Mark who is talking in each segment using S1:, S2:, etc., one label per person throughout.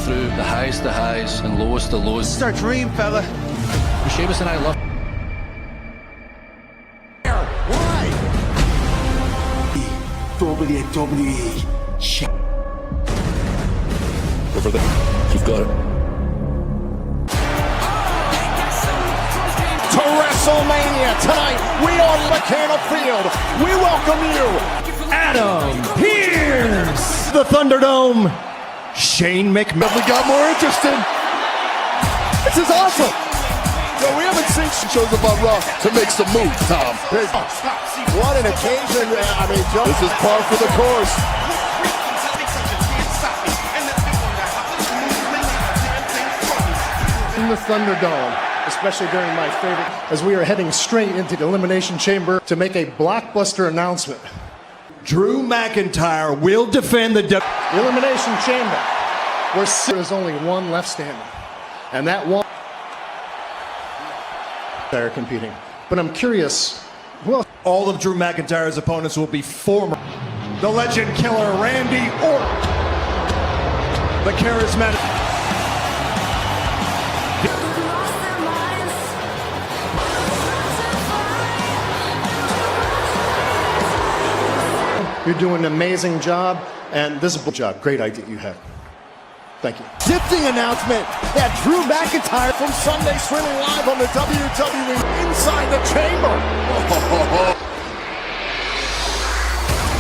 S1: through the highest of highs and lowest of lows.
S2: This is our dream, fella.
S1: Sheamus and I love.
S2: Why?
S3: WWE.
S1: Over there. You've got it.
S4: To WrestleMania tonight, we on McCannell Field. We welcome you, Adam Pearce, the Thunderdome, Shane McMahon.
S5: We got more interested.
S4: This is awesome.
S5: Yo, we haven't seen shows about Raw to make some moves, Tom.
S4: What an occasion. I mean, Joe.
S5: This is par for the course.
S4: In the Thunderdome, especially during my favorite, as we are heading straight into the Elimination Chamber to make a blockbuster announcement.
S2: Drew McIntyre will defend the
S4: Elimination Chamber, where there's only one left standing. And that one they're competing. But I'm curious, who else?
S2: All of Drew McIntyre's opponents will be former. The legend killer Randy Orton. The charismatic.
S4: You're doing an amazing job, and this is a job. Great idea you have. Thank you.
S3: Shifting announcement that Drew McIntyre
S4: From Sunday, streaming live on the WWE Inside the Chamber.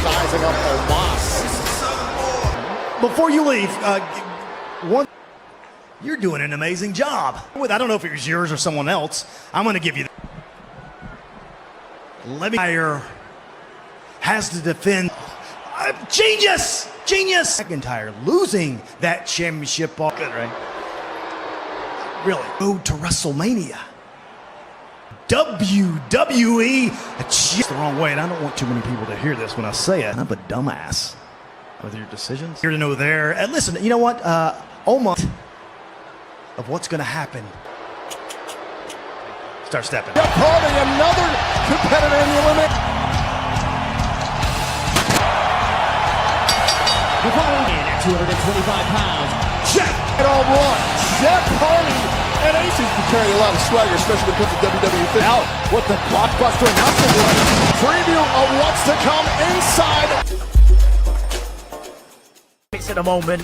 S4: Sizing up Omos.
S2: Before you leave, you're doing an amazing job. I don't know if it was yours or someone else. I'm going to give you. Let me. Has to defend. Genius! McIntyre losing that championship. Good, right? Really. Road to WrestleMania. WWE. It's the wrong way, and I don't want too many people to hear this when I say it. I'm a dumbass with your decisions. Here to know there. And listen, you know what? Almost of what's going to happen. Start stepping.
S4: Jeff Hardy, another competitor in the elimination.
S3: at 225 pounds.
S4: Jeff it all wrong. Jeff Hardy and AC
S5: can carry a lot of swagger, especially when it comes to WWE.
S4: out with the blockbuster announcement. Preview of what's to come inside.
S3: It's in a moment,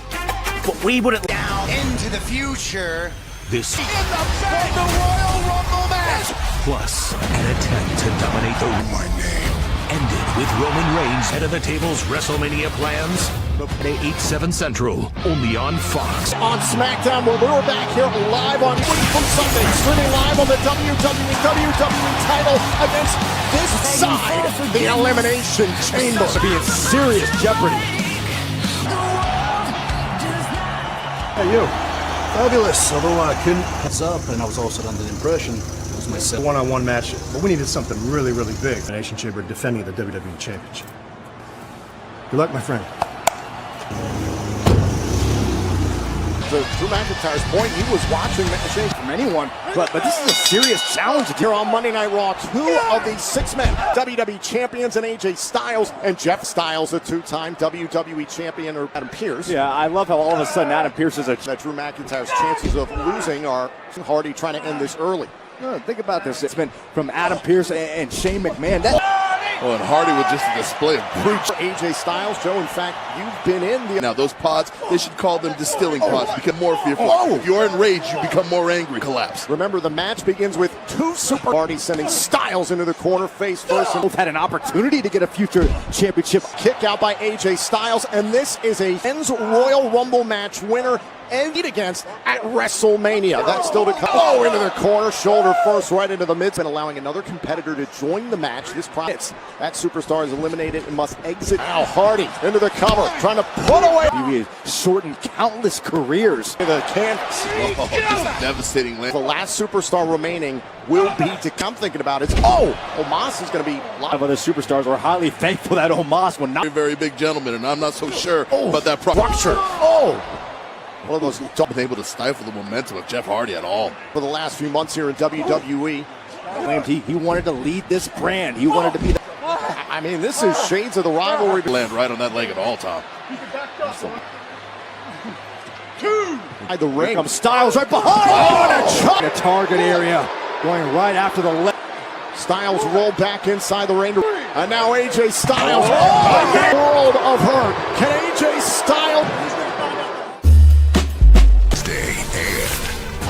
S3: but we wouldn't
S6: Down into the future.
S7: This
S4: In the Royal Rumble match.
S7: plus an attempt to dominate the
S5: My name.
S7: ended with Roman Reigns head of the table's WrestleMania plans. At 8/7 Central, only on Fox.
S4: On SmackDown, where we're back here live on from Sunday, streaming live on the WWE title against this side, the Elimination Chamber.
S3: be in serious jeopardy.
S8: Hey, you. Fabulous. Although I couldn't heads up, and I was also under the impression it was myself. One-on-one match, but we needed something really, really big. Elimination Chamber defending the WWE Championship. Good luck, my friend.
S4: To Drew McIntyre's point, he was watching that change from anyone, but this is a serious challenge here on Monday Night Raw. Two of the 6 men WWE champions and AJ Styles, and Jeff Styles, a two-time WWE champion, or Adam Pearce.
S3: Yeah, I love how all of a sudden Adam Pearce is a...
S4: That Drew McIntyre's chances of losing are Hardy trying to end this early.
S3: Think about this. It's been from Adam Pearce and Shane McMahon.
S5: Oh, and Hardy with just a display of brute.
S4: AJ Styles, Joe, in fact, you've been in the...
S5: Now, those pods, they should call them distilling pods. Become more fearful. If you're enraged, you become more angry. Collapse.
S4: Remember, the match begins with two super... Hardy sending Styles into the corner face first. And
S3: Both had an opportunity to get a future championship.
S4: kick out by AJ Styles, and this is a men's Royal Rumble match winner and meet against at WrestleMania. That's still to come. Oh, into the corner, shoulder first, right into the mid, and allowing another competitor to join the match. This hits. That superstar is eliminated and must exit. Now Hardy into the cover, trying to put away.
S3: He has shortened countless careers.
S4: The can.
S5: Oh, just devastating land.
S4: The last superstar remaining will be to come thinking about it. Oh, Omos is going to be live.
S3: Of other superstars were highly thankful that Omos will not.
S5: Very, very big gentleman, and I'm not so sure about that
S4: Structure. Oh. One of those
S5: been able to stifle the momentum of Jeff Hardy at all.
S4: for the last few months here in WWE.
S3: He wanted to lead this brand. He wanted to be the...
S4: I mean, this is shades of the rivalry.
S5: Land right on that leg at all, Tom.
S4: The ring. Comes Styles right behind. Oh, and a chop. A target area. Going right after the left. Styles rolled back inside the ring. And now AJ Styles. Oh, world of hurt. Can AJ Styles?
S7: Stay and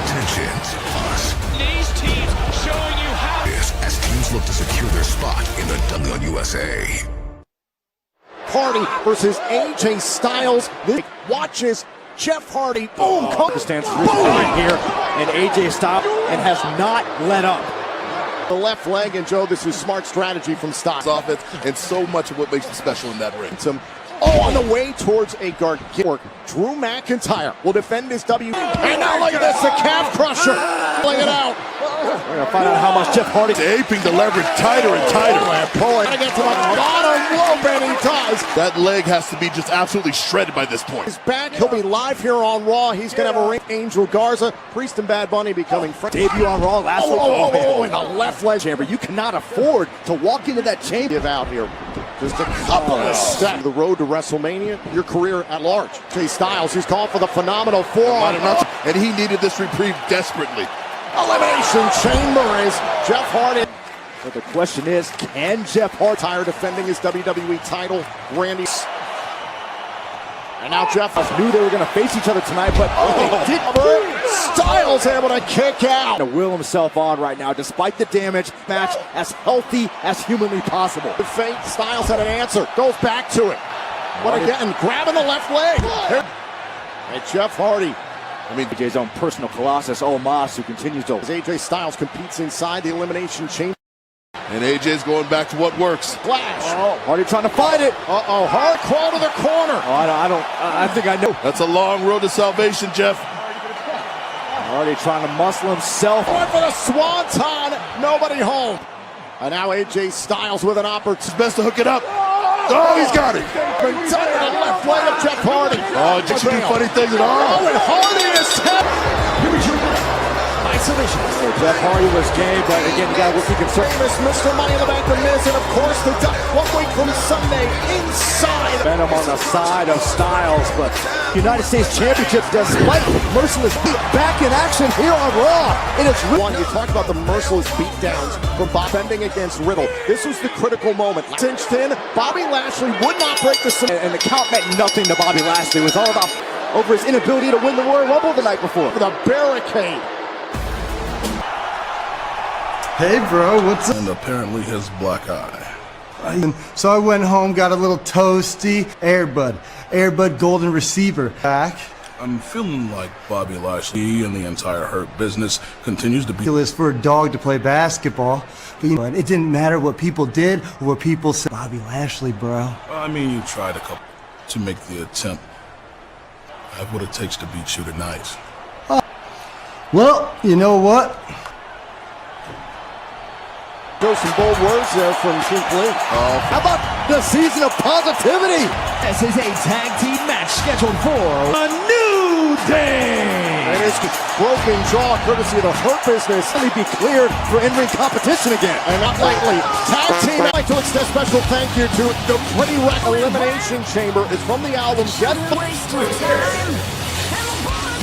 S7: tensions plus.
S9: These teams showing you how.
S7: As teams look to secure their spot in the WUSA.
S4: Hardy versus AJ Styles. This watches Jeff Hardy. Boom. Stands right here. And AJ Styles and has not let up. The left leg, and Joe, this is smart strategy from Styles.
S5: Offense, and so much of what makes him special in that ring.
S4: On the way towards a gargantuan. Drew McIntyre will defend his W. And now look at this, the calf crusher. Pulling it out. We're going to find out how much Jeff Hardy
S5: is aping the leverage tighter and tighter.
S4: And pulling to get to the bottom rope, and he does.
S5: That leg has to be just absolutely shredded by this point.
S4: He's back. He'll be live here on Raw. He's going to have a ring. Angel Garza, Priest and Bad Bunny becoming friends. Debut on Raw last week. And the left leg chamber. You cannot afford to walk into that chamber. Give out here. Just a couple of steps. The road to WrestleMania, your career at large. Jay Styles, he's called for the phenomenal forearm.
S5: And he needed this reprieve desperately.
S4: Elimination Chamber is Jeff Hardy. But the question is, can Jeff Hardy retire defending his WWE title? Randy. And now Jeff knew they were going to face each other tonight, but they didn't. Styles able to kick out. To will himself on right now, despite the damage. Match as healthy as humanly possible. The fate, Styles had an answer. Goes back to it. But again, grabbing the left leg. And Jeff Hardy. AJ's own personal colossus, Omos, who continues to. As AJ Styles competes inside the Elimination Chamber.
S5: And AJ's going back to what works.
S4: Flash. Hardy trying to fight it. Hard crawl to the corner. I think I know.
S5: That's a long road to salvation, Jeff.
S4: Hardy trying to muscle himself. Going for the swanton. Nobody home. And now AJ Styles with an opportunity.
S5: Best to hook it up. Oh, he's got it.
S4: Been done to the left leg of Jeff Hardy.
S5: Oh, just do funny things at all.
S4: Oh, and Hardy is hit. Isolation. So Jeff Hardy was game, but again, you got to be concerned. Mr. Money in the Bank, The Miz, and of course the Duck. 1 week from Sunday, inside. Venom on the side of Styles, but United States Championship, despite merciless beat, back in action here on Raw. And it's one. You talked about the merciless beatdowns from Bob bending against Riddle. This was the critical moment. Cinched in, Bobby Lashley would not break the and the count meant nothing to Bobby Lashley. It was all about over his inability to win the Royal Rumble the night before. The barricade.
S8: Hey, bro, what's up?
S5: And apparently his black eye.
S8: So I went home, got a little toasty. Airbud Golden Receiver. Back.
S5: I'm feeling like Bobby Lashley and the entire Hurt business continues to be.
S8: It was for a dog to play basketball. But you know, it didn't matter what people did or what people said. Bobby Lashley, bro.
S5: I mean, you tried a couple to make the attempt. I have what it takes to beat you tonight.
S8: Well, you know what?
S4: Throw some bold words there from Pink Lee. How about the season of positivity?
S9: This is a tag team match scheduled for a new day.
S4: And his broken jaw, courtesy of the Hurt business, will be cleared for in-ring competition again. And not lately. Tag team. I'd like to extend a special thank you to the Pretty Wreck Elimination Chamber. It's from the album Get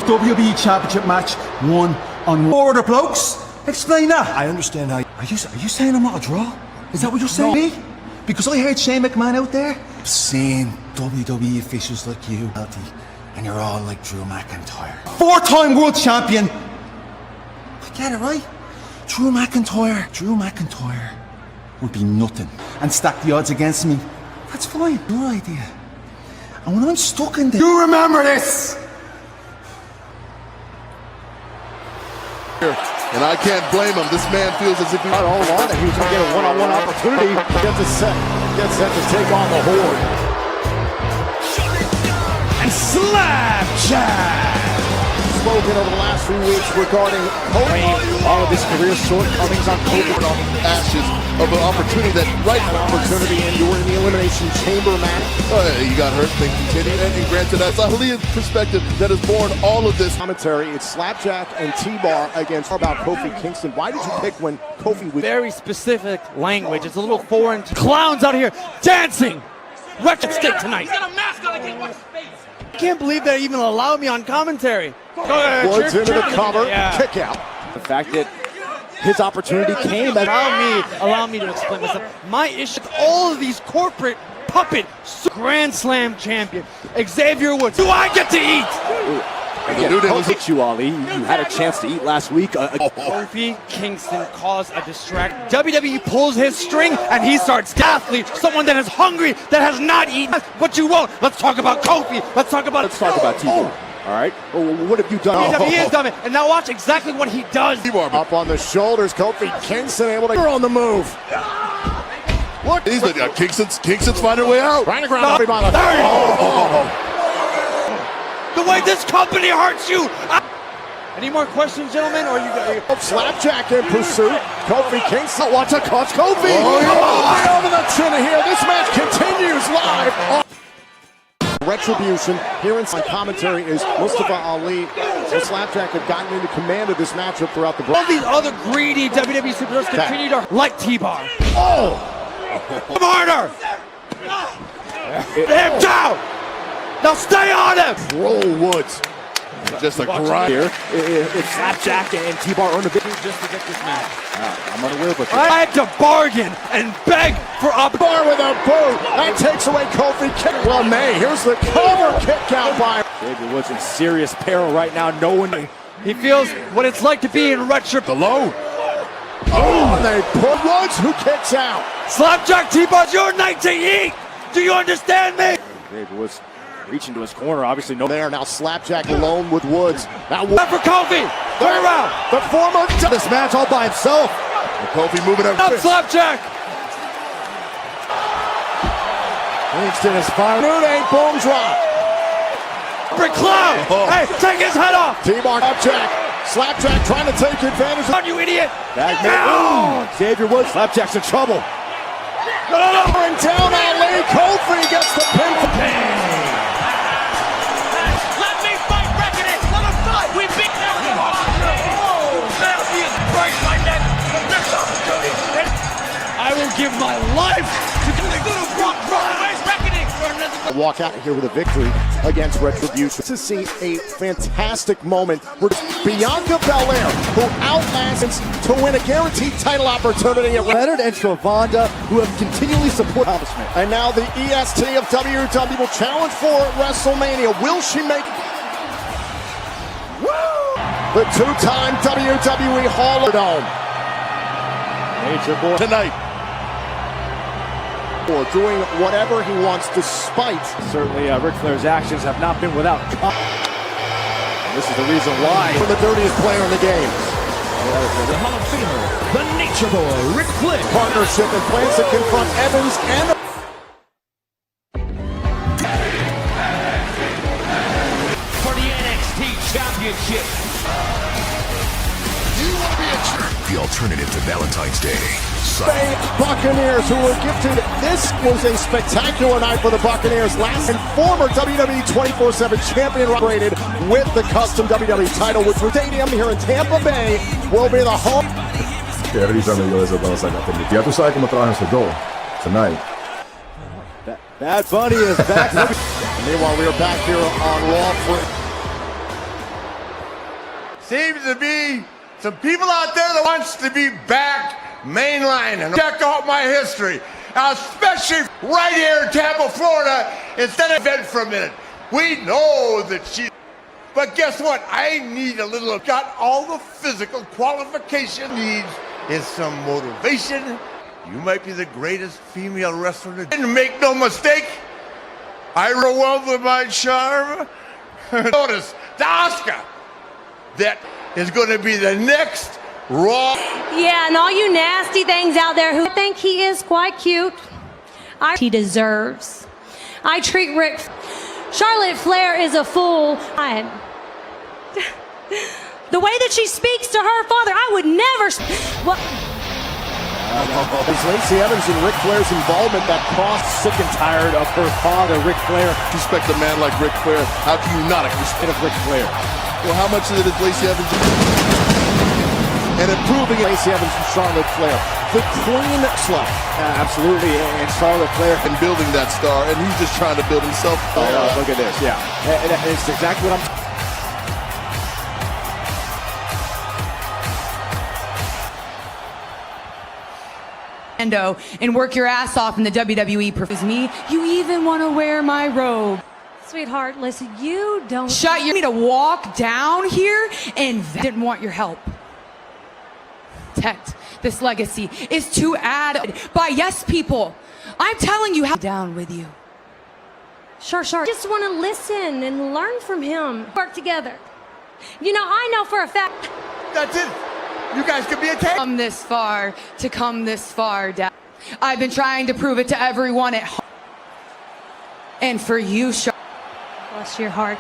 S8: WWE Championship match, 1-on-1. Order, blokes. Explain that. I understand how. Are you saying I'm not a draw? Is that what you're saying? No. Because I heard Shane McMahon out there saying WWE officials like you, and you're all like Drew McIntyre. 4-time world champion. I get it right. Drew McIntyre would be nothing and stack the odds against me. That's fine. Your idea. And when I'm stuck in there, you remember this.
S5: And I can't blame him. This man feels as if he
S4: hold on, that he was going to get a one-on-one opportunity. Gets set to take on the Horde.
S9: And Slapjack.
S4: Spoken over the last few weeks regarding Kofi. All of his career shortcomings on Kofi.
S5: Ashes of an opportunity that
S4: opportunity, and you were in the Elimination Chamber match.
S5: You got hurt, things continued, and granted, that's a Halian perspective that has borne all of this.
S4: Commentary, it's Slapjack and T-Bar against about Kofi Kingston. Why did you pick when Kofi was...
S10: Very specific language. It's a little foreign. Clowns out here dancing. Record stick tonight.
S9: He's got a mask on, I can't watch his face.
S10: I can't believe they even allowed me on commentary.
S4: Woods into the cover, kick out.
S3: The fact that his opportunity came at
S10: Allow me to explain myself. My issue with all of these corporate puppet Grand Slam champion, Xavier Woods. Do I get to eat?
S3: Hit you, Ali. You had a chance to eat last week.
S10: Kofi Kingston caused a distract. WWE pulls his string and he starts athlete, someone that is hungry, that has not eaten. What you want? Let's talk about Kofi. Let's talk about
S3: T-Bar. All right. Well, what have you done?
S10: He has done it, and now watch exactly what he does.
S4: Up on the shoulders, Kofi Kingston able to on the move.
S5: Look, he's Kingston's finding a way out.
S4: Trying to ground everybody.
S10: The way this company hurts you. Any more questions, gentlemen? Or you
S4: Slapjack in pursuit. Kofi Kingston wants to catch Kofi. Over the chin here. This match continues live. Retribution here in commentary is Mustafa Ali. So Slapjack had gotten into command of this matchup throughout the break.
S10: All these other greedy WWE superstars continue to like T-Bar. Come harder! Him down! Now stay on him!
S4: Roll Woods.
S5: Just a grind
S3: here. If Slapjack and T-Bar earned a victory just to get this match. I'm unaware, but
S10: I had to bargain and beg for a
S4: bar with a boot. That takes away Kofi kick. Well, May, here's the cover kick out by
S3: Xavier Woods in serious peril right now. No one.
S10: He feels what it's like to be in retribution.
S5: Alone.
S4: And they put Woods, who kicks out.
S10: Slapjack, T-Bar's your night to eat. Do you understand me?
S3: Xavier Woods reaching to his corner. Obviously, no.
S4: There now, Slapjack alone with Woods. Now
S10: for Kofi. Turn around.
S4: The former
S3: this match all by himself.
S5: And Kofi moving up.
S10: Up Slapjack.
S4: Kingston is fired. New Day boom drop.
S10: Brick Clown. Hey, take his head off.
S4: T-Bar Slapjack. Slapjack trying to take advantage of
S10: you idiot.
S3: Xavier Woods. Slapjack's in trouble.
S10: No.
S4: And down Ali. Kofi gets the pin.
S9: Let me fight Reckoning. Let him fight. We beat them. Break my neck.
S10: I will give my life to
S4: walk out here with a victory against Retribution. To see a fantastic moment where Bianca Belair, who outlasts to win a guaranteed title opportunity at
S3: Leonard and Stravanda, who have continually supported accomplishment.
S4: And now the EST of WWE will challenge for WrestleMania. Will she make the two-time WWE Hall of Dome?
S3: Nature Boy
S5: tonight.
S4: Or doing whatever he wants despite.
S3: Certainly Ric Flair's actions have not been without. And this is the reason why.
S4: For the dirtiest player in the game.
S9: The Hall of Famer, the Nature Boy, Ric Flair.
S4: Partnership and plans to confront Evans and
S9: For the NXT Championship.
S7: You want to be a jerk? The alternative to Valentine's Day.
S4: Buccaneers, who were gifted. This was a spectacular night for the Buccaneers. Last and former WWE 24/7 champion operated with the custom WWE title, which was stadium here in Tampa Bay will be the home.
S11: Yeah, revísame yo eso cuando sacaste. Ya tú sabes cómo trabajan esos dos tonight.
S3: Bad Bunny is back.
S4: Meanwhile, we are back here on Raw for.
S12: Seems to be some people out there that wants to be back mainline and check out my history, especially right here in Tampa, Florida. Instead of event for a minute, we know that she. But guess what? I need a little. Got all the physical qualification needs is some motivation. You might be the greatest female wrestler. Didn't make no mistake. I overwhelmed with my charm. Notice the Asuka that is going to be the next Raw.
S13: Yeah, and all you nasty things out there who think he is quite cute, he deserves. I treat Charlotte Flair is a fool. The way that she speaks to her father, I would never. Well,
S4: As Lacey Evans and Ric Flair's involvement that crossed.
S3: Sick and tired of her father, Ric Flair.
S5: Respect a man like Ric Flair. How can you not respect
S3: of Ric Flair?
S5: Well, how much of it is Lacey Evans?
S4: and improving Lacey Evans and Charlotte Flair. The Queen slut.
S3: Absolutely, and Charlotte Flair
S5: And building that star, and he's just trying to build himself.
S3: look at this, yeah. It's exactly what I'm...
S14: and work your ass off in the WWE. Prefers me. You even want to wear my robe.
S13: Sweetheart, listen, you don't...
S14: Shut your... to walk down here and didn't want your help. Protect this legacy is to add by yes people. I'm telling you how down with you.
S13: Sure. Just want to listen and learn from him. Work together. You know, I know for a fact...
S12: That's it. You guys could be a tag.
S14: Come this far, to come this far, Dad. I've been trying to prove it to everyone at home. And for you,
S13: Bless your heart.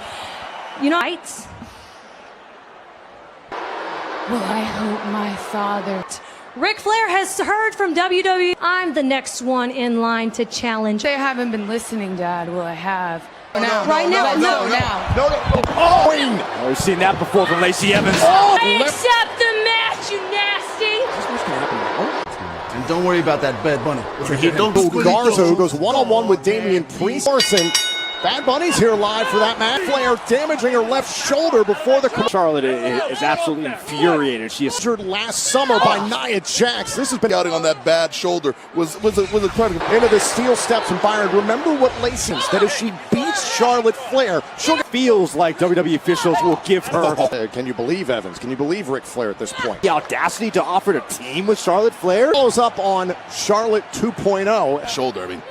S13: You know, right?
S14: Well, I hope my father...
S13: Ric Flair has heard from WWE. I'm the next one in line to challenge.
S14: They haven't been listening, Dad. Well, I have.
S12: No.
S3: Oh, we've seen that before from Lacey Evans.
S13: Accept the match, you nasty.
S8: And don't worry about that Bad Bunny.
S4: Garza, who goes one-on-one with Damian Priest. Bad Bunny's here live for that match. Flair damaging her left shoulder before the...
S3: Charlotte is absolutely infuriated. She is
S4: injured last summer by Nia Jax. This has been
S5: Scouting on that bad shoulder was incredible.
S4: into the steel steps, and Byron, remember what Lacey said, that if she beats Charlotte Flair, she'll get...
S3: feels like WWE officials will give her...
S4: Can you believe Evans? Can you believe Ric Flair at this point?
S3: The audacity to offer to team with Charlotte Flair?
S4: Follows up on Charlotte 2.0.
S5: Shoulder, I mean.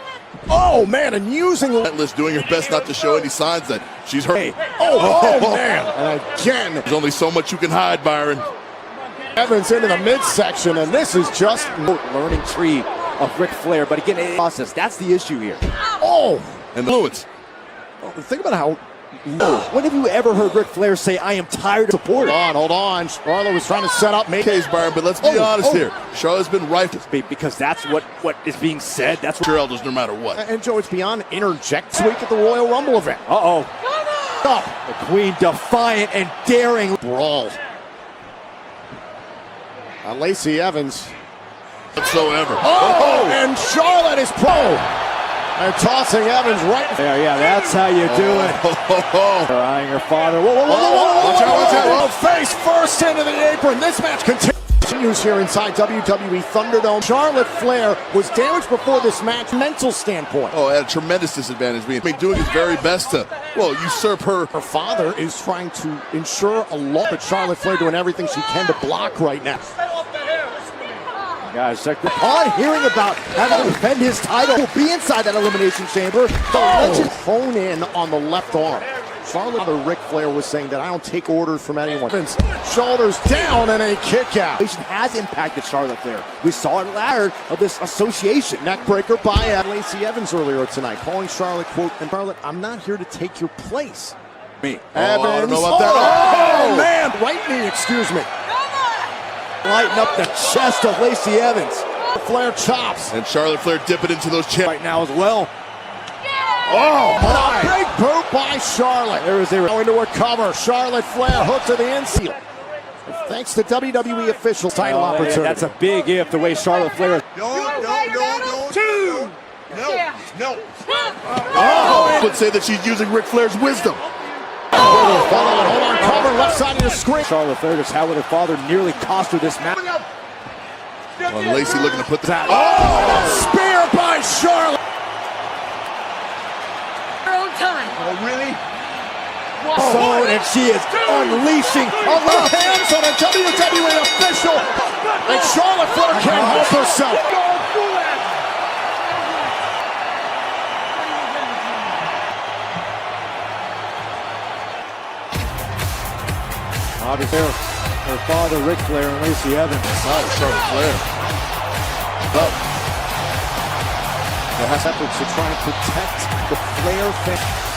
S4: Oh, man, and using...
S5: Relentless, doing her best not to show any signs that she's hurt.
S3: Hey.
S4: Oh, man. And again.
S5: There's only so much you can hide, Byron.
S4: Evans into the midsection, and this is just...
S3: learning tree of Ric Flair, but again, it's process. That's the issue here.
S4: Oh!
S5: And the fluids.
S4: Think about how...
S3: When have you ever heard Ric Flair say, I am tired of support?
S4: Hold on. Charlotte was trying to set up me.
S5: Case, Byron, but let's be honest here. Charlotte's been right.
S3: Because that's what is being said. That's what
S5: elders, no matter what.
S4: And Joe, it's beyond interject this week at the Royal Rumble event.
S3: The Queen defiant and daring.
S4: Brawl. Lacey Evans.
S5: Whatsoever.
S4: And Charlotte is and tossing Evans right
S3: there. Yeah, that's how you do it. Her eyeing her father. Whoa.
S4: Watch out. Face first into the apron. This match continues here inside WWE Thunderdome. Charlotte Flair was damaged before this match, mental standpoint.
S5: At a tremendous disadvantage. Doing his very best to, usurp her.
S4: Her father is trying to ensure a lot, but Charlotte Flair doing everything she can to block right now.
S3: Guys, upon hearing about having to defend his title, will be inside that elimination chamber. The legend
S4: hone in on the left arm. Charlotte, Ric Flair was saying that I don't take orders from anyone. Shoulders down and a kick out.
S3: Has impacted Charlotte Flair. We saw it ladder of this association.
S4: Neckbreaker by Lacey Evans earlier tonight, calling Charlotte, quote, and Charlotte, I'm not here to take your place.
S3: Me.
S4: Evans.
S5: I don't know about that.
S4: Man. Right knee, excuse me.
S3: Lighten up the chest of Lacey Evans.
S4: Flair chops.
S5: And Charlotte Flair dipping into those chips
S3: right now as well.
S4: A big boot by Charlotte. There is into a cover. Charlotte Flair hooked to the inseal. Thanks to WWE officials. Title opportunity.
S3: That's a big if, the way Charlotte Flair.
S12: No.
S5: Would say that she's using Ric Flair's wisdom.
S4: Hold on, cover left side of the screen.
S3: Charlotte Flair just how with her father nearly cost her this match.
S5: Lacey looking to put that.
S4: Spear by Charlotte.
S13: Her own time.
S12: Really?
S3: And she is unleashing a lot of
S4: hands on a WWE official. And Charlotte Flair can't help herself.
S3: Obviously, her father, Ric Flair, and Lacey Evans.
S5: Charlotte Flair.
S4: There has efforts to try and protect the Flair family.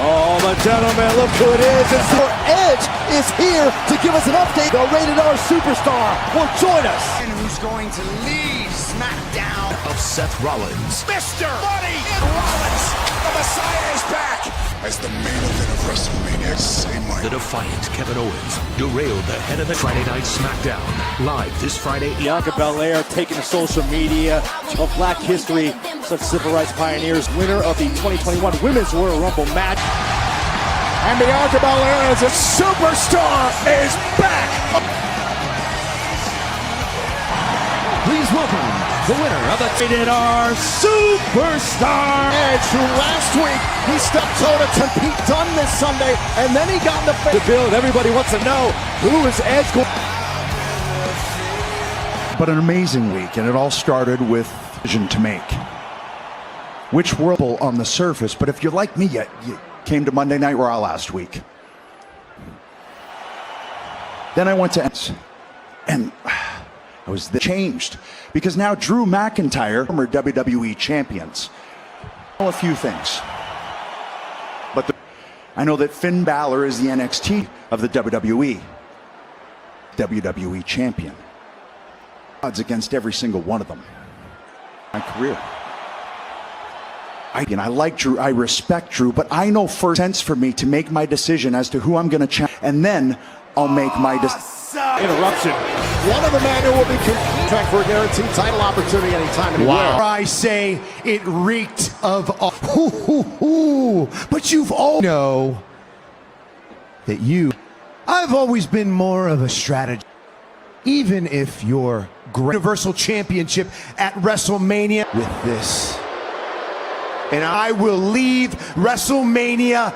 S3: Oh, but gentlemen, look who it is. It's Edge is here to give us an update. The Rated R Superstar will join us.
S6: And who's going to lead SmackDown?
S7: Of Seth Rollins.
S6: Mr. Buddy Rollins, the Messiah is back.
S15: As the main event of WrestleMania
S7: The defiant Kevin Owens derailed the head of the Friday Night SmackDown. Live this Friday.
S3: Bianca Belair taking to social media of Black history, such civil rights pioneers, winner of the 2021 Women's Royal Rumble match.
S4: And Bianca Belair as a superstar is back.
S9: Please welcome the winner of the Rated R Superstar
S4: Edge, who last week he stepped toe-to-toe Pete Dunne this Sunday, and then he got in the face.
S3: The build, everybody wants to know, who is Edge going?
S2: But an amazing week, and it all started with a decision to make. Which whirlpool on the surface, but if you're like me, you came to Monday Night Raw last week. Then I went to and I was changed because now Drew McIntyre, former WWE champions, I know a few things. But I know that Finn Balor is the NXT of the WWE champion. Odds against every single one of them. My career. I like Drew, I respect Drew, but I know first sense for me to make my decision as to who I'm going to challenge, and then I'll make my decision.
S4: Interruption. One of the men who will be competing for a guaranteed title opportunity anytime.
S2: Wow. I say it reeked of but you've all know that I've always been more of a strategist. Even if you're Universal Championship at WrestleMania with this. And I will leave WrestleMania.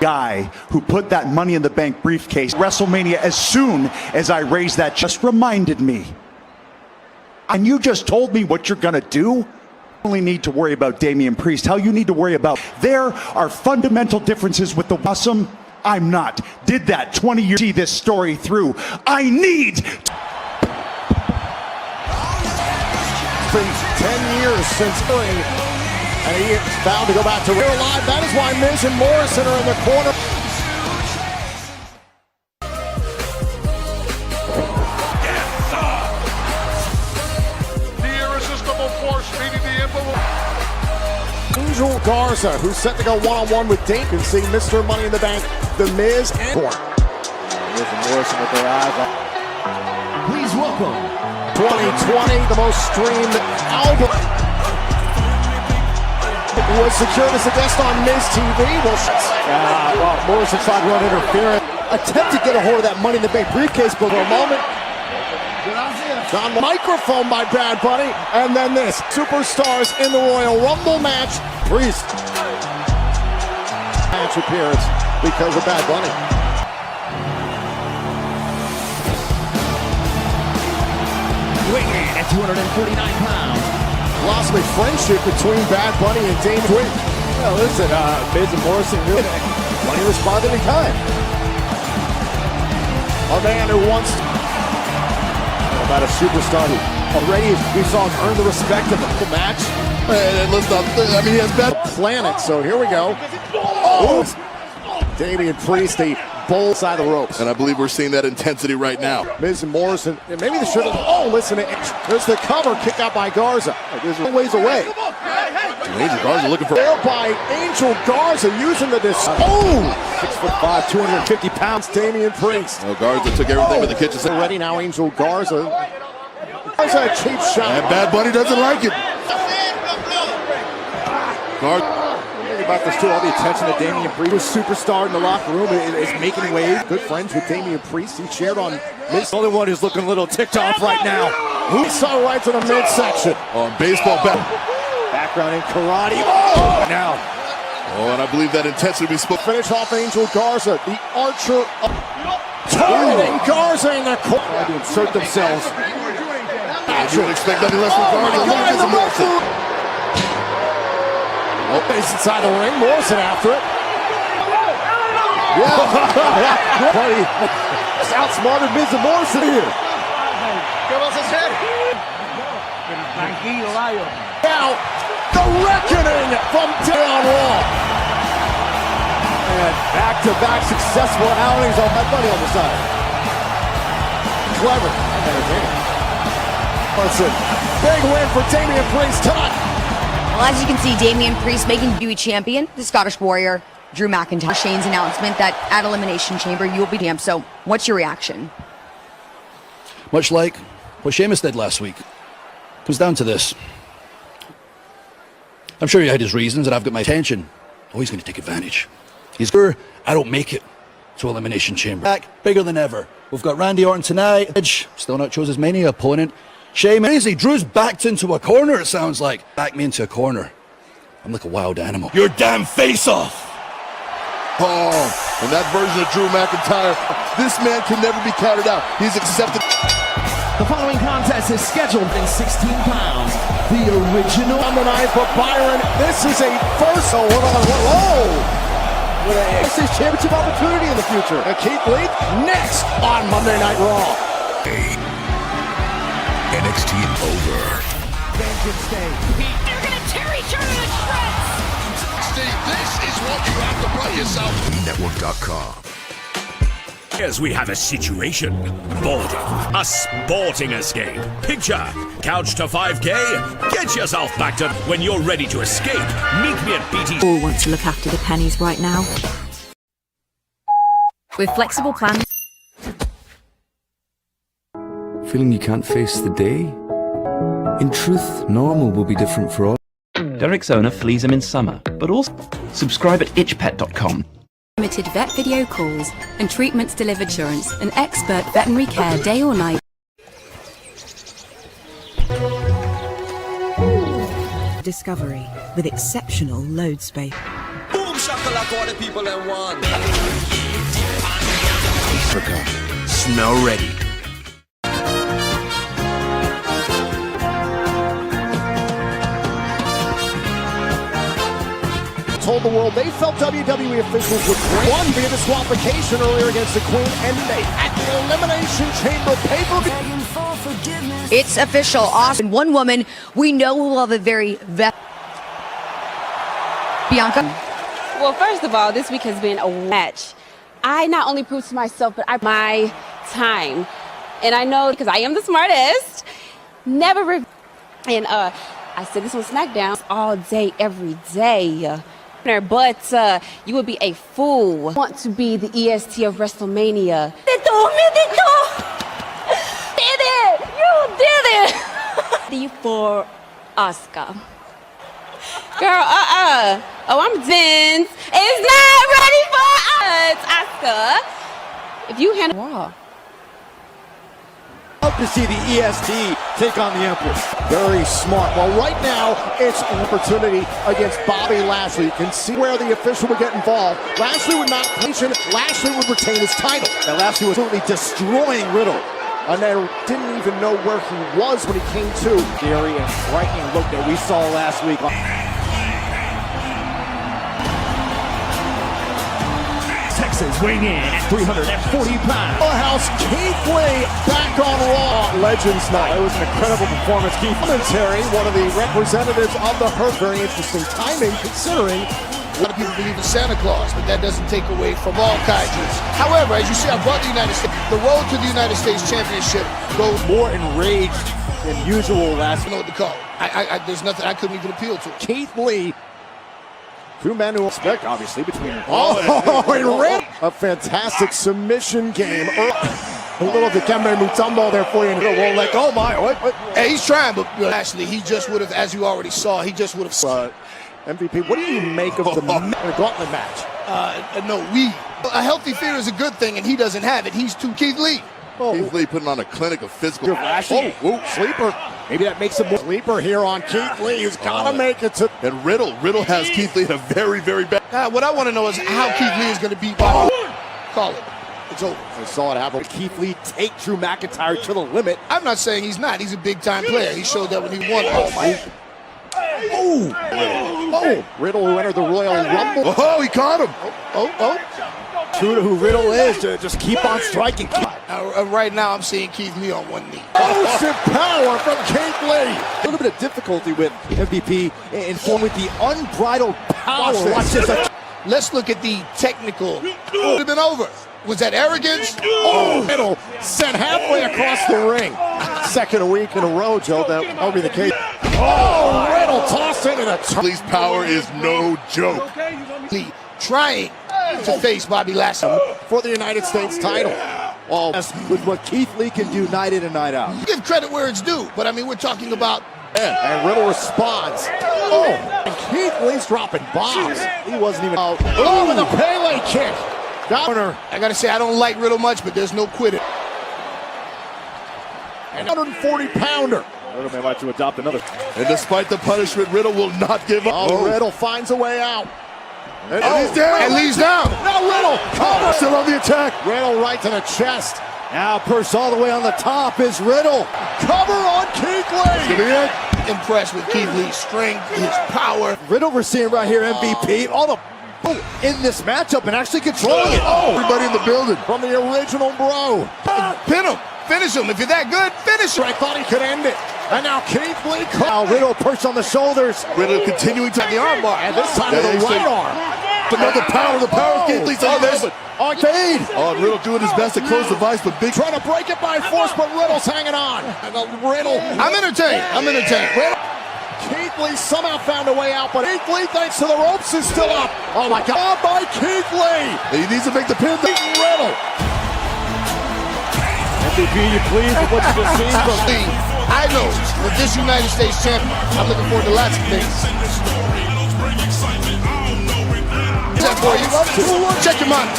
S2: Guy who put that Money in the Bank briefcase WrestleMania as soon as I raised that just reminded me. And you just told me what you're gonna do? Only need to worry about Damian Priest. How you need to worry about there are fundamental differences with the awesome. I'm not. Did that 20 years see this story through. I need.
S4: It's been 10 years since and he is bound to go back to real life. That is why Miz and Morrison are in the corner.
S5: The irresistible force meeting the immovable.
S4: Angel Garza, who's set to go one-on-one with Dane, can see Mr. Money in the Bank, The Miz, and Miz
S3: and Morrison with their eyes on.
S9: Please welcome
S4: 2020, the most streamed album. Was secured as a guest on Miz TV.
S3: Well, Morrison tried to run interference. Attempted to get a hold of that Money in the Bank briefcase, but for a moment.
S4: On the microphone by Bad Bunny, and then this. Superstars in the Royal Rumble match. Priest. Match appearance because of Bad Bunny.
S9: weighing in at 249 pounds.
S4: Philosophy friendship between Bad Bunny and Dane Twin.
S3: Well, listen, Miz and Morrison really Bunny responded in kind.
S4: A man who wants
S3: about a superstar who already we saw him earn the respect of the match.
S4: I mean, he has bad planet, so here we go. Oh! Damian Priest, the bull side of the ropes.
S5: And I believe we're seeing that intensity right now.
S4: Miz and Morrison, maybe they should have. Oh, listen, there's the cover, kick out by Garza. There's a ways away.
S5: Angel Garza looking for.
S4: There by Angel Garza using the oh!
S3: 6'5", 250 pounds.
S4: Damian Priest.
S5: Oh, Garza took everything with the kitchen sink.
S4: Ready now, Angel Garza. There's a cheap shot.
S5: And Bad Bunny doesn't like it. Garza.
S3: About this too, all the attention that Damian Priest, was superstar in the locker room, is making waves.
S4: Good friends with Damian Priest. He shared on
S3: Miz. The only one who's looking a little ticked off right now.
S4: Who saw right to the midsection?
S5: On baseball bat.
S3: Background in karate. Oh! Now.
S5: Oh, and I believe that intensity we spoke.
S4: Finish off Angel Garza, the archer. Targeting Garza in the corner.
S3: Trying to insert themselves.
S5: You would expect nothing less from Garza.
S4: Oh, he's inside the ring. Morrison after it.
S3: Yeah. Buddy outsmarted Miz and Morrison here.
S4: Now, the reckoning from Raw.
S3: And back-to-back successful outings on Bad Bunny on the side.
S4: Clever. Listen, big win for Damian Priest tonight.
S15: Well, as you can see, Damian Priest making WWE champion, the Scottish Warrior,
S14: Drew McIntyre. Shane's announcement that at Elimination Chamber you will be champ. So what's your reaction?
S1: Much like what Sheamus did last week. Comes down to this. I'm sure he had his reasons, and I've got my attention. Oh, he's going to take advantage. He's sure I don't make it to Elimination Chamber. Back bigger than ever. We've got Randy Orton tonight. Edge still not chose his Mania opponent. Sheamus, Drew's backed into a corner, it sounds like. Back me into a corner. I'm like a wild animal. Your damn face off!
S5: Oh, and that version of Drew McIntyre, this man can never be counted out. He's accepted.
S9: The following contest is scheduled in 16 pounds. The original
S4: on the night for Byron. This is a first. Oh, this is championship opportunity in the future. And Keith Lee next on Monday Night Raw.
S7: NXT over.
S9: Vengeance Day.
S13: They're gonna tear each other to shreds.
S7: This is what you have to play yourself. Network.com.
S15: As we have a situation, boredom, a sporting escape, picture, couch to 5K, get yourself back to when you're ready to escape. Meet me at BT.
S16: All want to look after the pennies right now. With flexible plans.
S17: Feeling you can't face the day? In truth, normal will be different for all.
S18: Derek's owner flees him in summer, but also subscribe at itchpet.com.
S16: Limited vet video calls and treatments delivered insurance and expert veterinary care day or night.
S19: Discovery with exceptional load space.
S6: Boom shakalaka, all the people in one.
S7: Africa, smell ready.
S4: Told the world they felt WWE officials would won via disqualification earlier against the Queen, and they at the Elimination Chamber pay-per-view.
S14: It's official. Awesome. One woman we know will have a very Bianca.
S20: Well, first of all, this week has been a match. I not only proved to myself, but my time. And I know because I am the smartest. Never and I said this on SmackDown all day, every day. But you would be a fool. Want to be the EST of WrestleMania. Did it! You did it! For Asuka. Girl, Oh, I'm dense. It's not ready for us, Asuka. If you handle Raw.
S4: Love to see the EST take on the Empress. Very smart. Well, right now, it's an opportunity against Bobby Lashley. You can see where the official would get involved. Lashley would not patient. Lashley would retain his title. And Lashley was absolutely destroying Riddle. And then didn't even know where he was when he came to. Scary and frightening look that we saw last week.
S9: Texas weighing in at 340 pounds.
S4: House Keith Lee back on Raw. Legends Night. It was an incredible performance. Keith Commentary, one of the representatives of the Hurt. Very interesting timing considering.
S5: A lot of people believe in Santa Claus, but that doesn't take away from all kaijus. However, as you see, I brought the United States. The road to the United States Championship goes
S4: more enraged than usual last.
S5: I don't know what to call. There's nothing I couldn't even appeal to.
S4: Keith Lee. Two men who expect, obviously, between and ran a fantastic submission game. A little Dikembe Mutombo there for you, and won't let go. What?
S5: Hey, he's trying, but actually, he just would have, as you already saw, he just would have.
S4: MVP, what do you make of the gauntlet match?
S5: A healthy fear is a good thing, and he doesn't have it. He's too Keith Lee. Keith Lee putting on a clinic of physical.
S4: Sleeper. Maybe that makes him more sleeper here on Keith Lee. He's got to make it to.
S5: And Riddle has Keith Lee in a very, very bad. What I want to know is how Keith Lee is going to beat Bobby. Call it. It's over.
S4: I saw it happen. Keith Lee take Drew McIntyre to the limit.
S5: I'm not saying he's not. He's a big-time player. He showed that when he won.
S4: Riddle who entered the Royal Rumble.
S5: Oh, he caught him.
S4: True to who Riddle is, to just keep on striking.
S5: Right now, I'm seeing Keith Lee on one knee.
S4: Ocean power from Keith Lee. A little bit of difficulty with MVP in form with the unbridled power. Watch this.
S5: Let's look at the technical. Would have been over. Was that arrogance?
S4: Riddle sent halfway across the ring. Second week in a row, Joe. That'll be the case. Riddle tossed into the.
S5: Lee's power is no joke. Lee trying to face Bobby Lashley
S4: for the United States title.
S3: Well, with what Keith Lee can do night in and night out.
S5: Give credit where it's due, but I mean, we're talking about.
S4: And Riddle responds. Oh, and Keith Lee's dropping bombs. He wasn't even. Oh, with a Pele kick.
S5: I gotta say, I don't like Riddle much, but there's no quitting.
S4: And 140-pounder.
S3: Riddle may like to adopt another.
S4: And despite the punishment, Riddle will not give up. Oh, Riddle finds a way out. And he's down.
S5: And Lee's down.
S4: Now Riddle cover. Still on the attack. Riddle right to the chest.
S3: Now Purse all the way on the top is Riddle.
S4: Cover on Keith Lee.
S5: Impressed with Keith Lee's strength, his power.
S3: Riddle we're seeing right here, MVP. All the in this matchup and actually controlling it.
S4: Oh, everybody in the building from the original bro.
S5: Pin him. Finish him. If you're that good, finish him.
S4: I thought he could end it. And now Keith Lee.
S3: Now Riddle perched on the shoulders.
S4: Riddle continuing to the arm bar. And this time with the right arm. Another power. The power of Keith Lee.
S3: On fade.
S4: Oh, Riddle doing his best to close the vice, but big trying to break it by force, but Riddle's hanging on. And Riddle.
S5: I'm entertained. Riddle.
S4: Keith Lee somehow found a way out, but Keith Lee, thanks to the ropes, is still up. Oh my God! By Keith Lee. He needs to make the pin. Riddle.
S3: MVP, you pleased with what you just seen from
S5: me? I know with this United States champion, I'm looking forward to lots of things. That for you. Check your mind.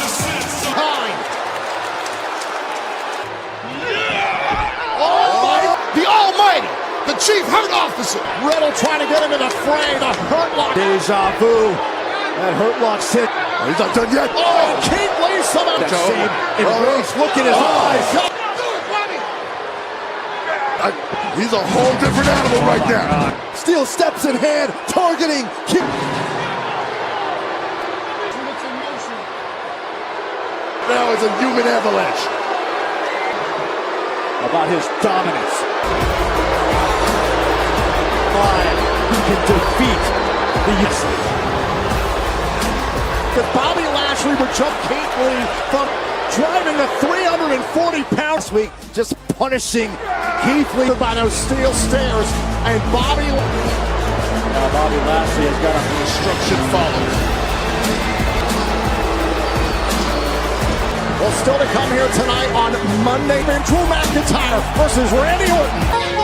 S5: The Almighty, the Chief Hurt Officer.
S4: Riddle trying to get into the fray. The Hurt Lock.
S3: Deja vu. That Hurt Lock hit.
S4: Oh, he's not done yet. Oh, Keith Lee somehow.
S3: That same embrace. Look at his eyes.
S4: He's a whole different animal right now.
S3: Steel steps in hand, targeting.
S4: Now it's a human avalanche.
S3: About his dominance. He can defeat the
S4: Because Bobby Lashley would jump Keith Lee from driving the 340 pounds week, just punishing Keith Lee by those steel stairs. And Bobby
S3: Lashley has got a
S4: instruction followed. Well, still to come here tonight on Monday, Drew McIntyre versus Randy Orton.